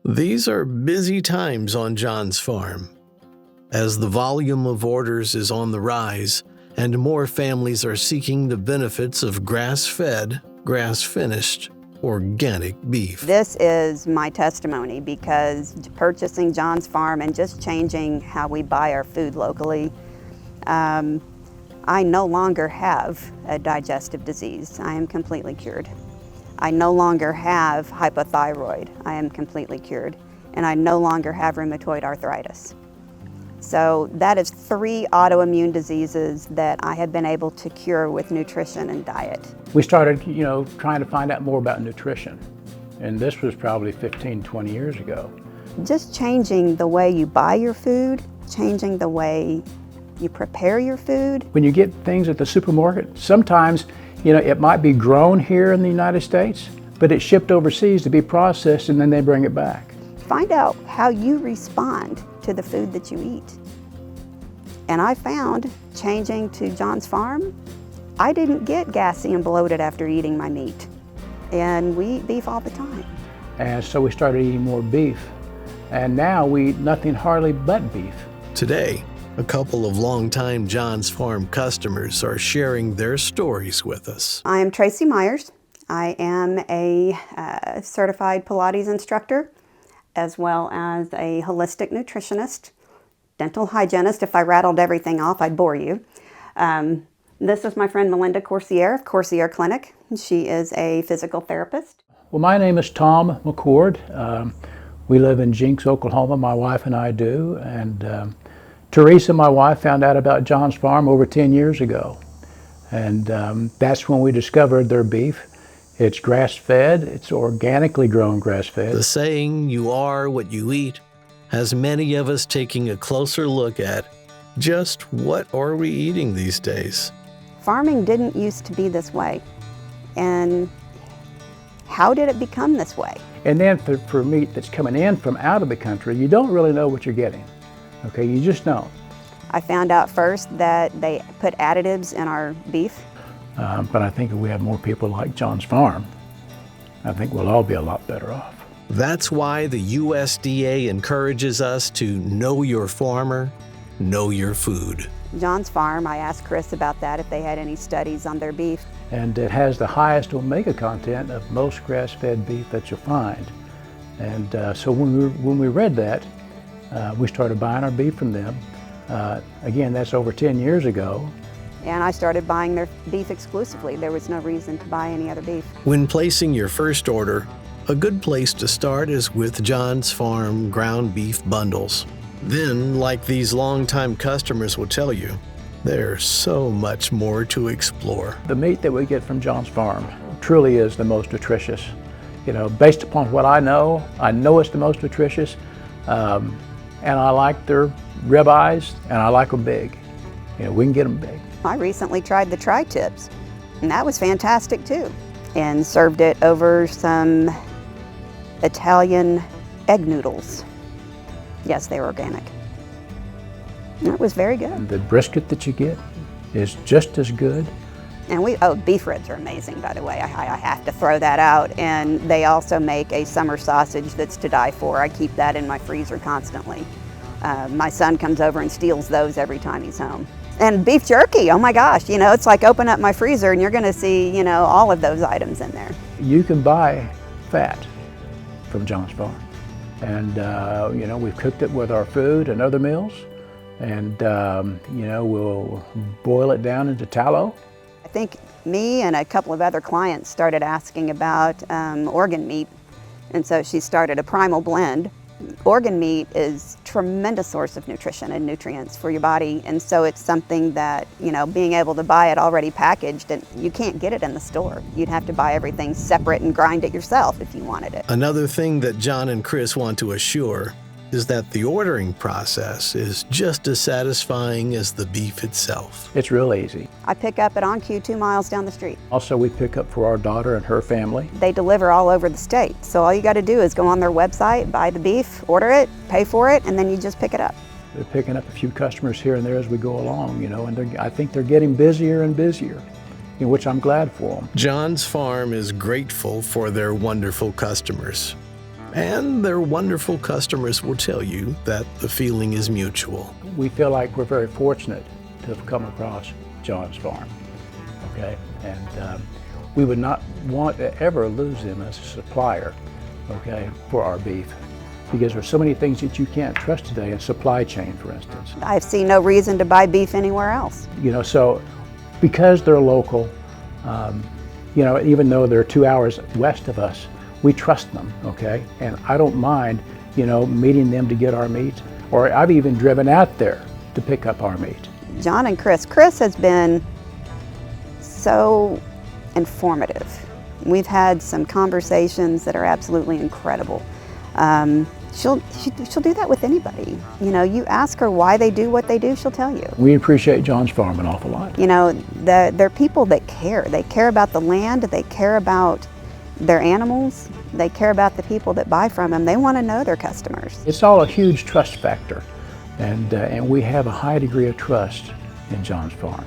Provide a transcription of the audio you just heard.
These are busy times on John's farm. As the volume of orders is on the rise and more families are seeking the benefits of grass-fed, grass-finished, organic beef. This is my testimony because purchasing John's farm and just changing how we buy our food locally, I no longer have a digestive disease. I am completely cured. I no longer have hypothyroid. I am completely cured. And I no longer have rheumatoid arthritis. So that is 3 autoimmune diseases that I have been able to cure with nutrition and diet. We started, trying to find out more about nutrition. And this was probably 15, 20 years ago. Just changing the way you buy your food, changing the way you prepare your food. When you get things at the supermarket, sometimes, it might be grown here in the United States, but it's shipped overseas to be processed and then they bring it back. Find out how you respond to the food that you eat. And I found, changing to John's farm, I didn't get gassy and bloated after eating my meat. And we eat beef all the time. And so we started eating more beef. And now we eat nothing hardly but beef. Today, a couple of longtime John's Farm customers are sharing their stories with us. I am Tracy Myers. I am a certified Pilates instructor, as well as a holistic nutritionist, dental hygienist. If I rattled everything off, I'd bore you. This is my friend Melinda Corsier of Corsier Clinic. She is a physical therapist. Well, my name is Tom McCord. We live in Jinx, Oklahoma, my wife and I do. And Teresa, my wife, found out about John's Farm over 10 years ago. And that's when we discovered their beef. It's grass-fed, it's organically grown grass-fed. The saying, "You are what you eat," has many of us taking a closer look at just what are we eating these days. Farming didn't used to be this way. And how did it become this way? And then for meat that's coming in from out of the country, you don't really know what you're getting. Okay, you just don't. I found out first that they put additives in our beef. But I think if we have more people like John's Farm, I think we'll all be a lot better off. That's why the USDA encourages us to know your farmer, know your food. John's Farm, I asked Chris about that, if they had any studies on their beef. And it has the highest omega content of most grass-fed beef that you'll find. And so when we read that, we started buying our beef from them. Again, that's over 10 years ago. And I started buying their beef exclusively. There was no reason to buy any other beef. When placing your first order, a good place to start is with John's Farm ground beef bundles. Then, like these longtime customers will tell you, there's so much more to explore. The meat that we get from John's Farm truly is the most nutritious. Based upon what I know it's the most nutritious. And I like their ribeyes, and I like them big. We can get them big. I recently tried the tri-tips, and that was fantastic too. And served it over some Italian egg noodles. Yes, they were organic. And it was very good. And the brisket that you get is just as good. And beef ribs are amazing, by the way. I have to throw that out. And they also make a summer sausage that's to die for. I keep that in my freezer constantly. My son comes over and steals those every time he's home. And beef jerky, oh my gosh, it's like open up my freezer and you're gonna see, all of those items in there. You can buy fat from John's Farm. And, we've cooked it with our food and other meals. And, we'll boil it down into tallow. I think me and a couple of other clients started asking about organ meat. And so she started a primal blend. Organ meat is a tremendous source of nutrition and nutrients for your body, and so it's something that, being able to buy it already packaged, and you can't get it in the store. You'd have to buy everything separate and grind it yourself if you wanted it. Another thing that John and Chris want to assure is that the ordering process is just as satisfying as the beef itself. It's real easy. I pick up at On Cue 2 miles down the street. Also, we pick up for our daughter and her family. They deliver all over the state, so all you got to do is go on their website, buy the beef, order it, pay for it, and then you just pick it up. They're picking up a few customers here and there as we go along, and I think they're getting busier and busier, which I'm glad for them. John's Farm is grateful for their wonderful customers. And their wonderful customers will tell you that the feeling is mutual. We feel like we're very fortunate to have come across John's Farm, okay? And we would not want to ever lose them as a supplier, okay, for our beef, because there's so many things that you can't trust today in supply chain, for instance. I see no reason to buy beef anywhere else. You know, so because they're local, you know, even though they're 2 hours west of us, we trust them, okay? And I don't mind, you know, meeting them to get our meat, or I've even driven out there to pick up our meat. John and Chris has been so informative. We've had some conversations that are absolutely incredible. She'll do that with anybody. You know, you ask her why they do what they do, she'll tell you. We appreciate John's Farm an awful lot. You know, they're people that care. They care about the land, they care about their animals, they care about the people that buy from them. They want to know their customers. It's all a huge trust factor, and we have a high degree of trust in John's Farm.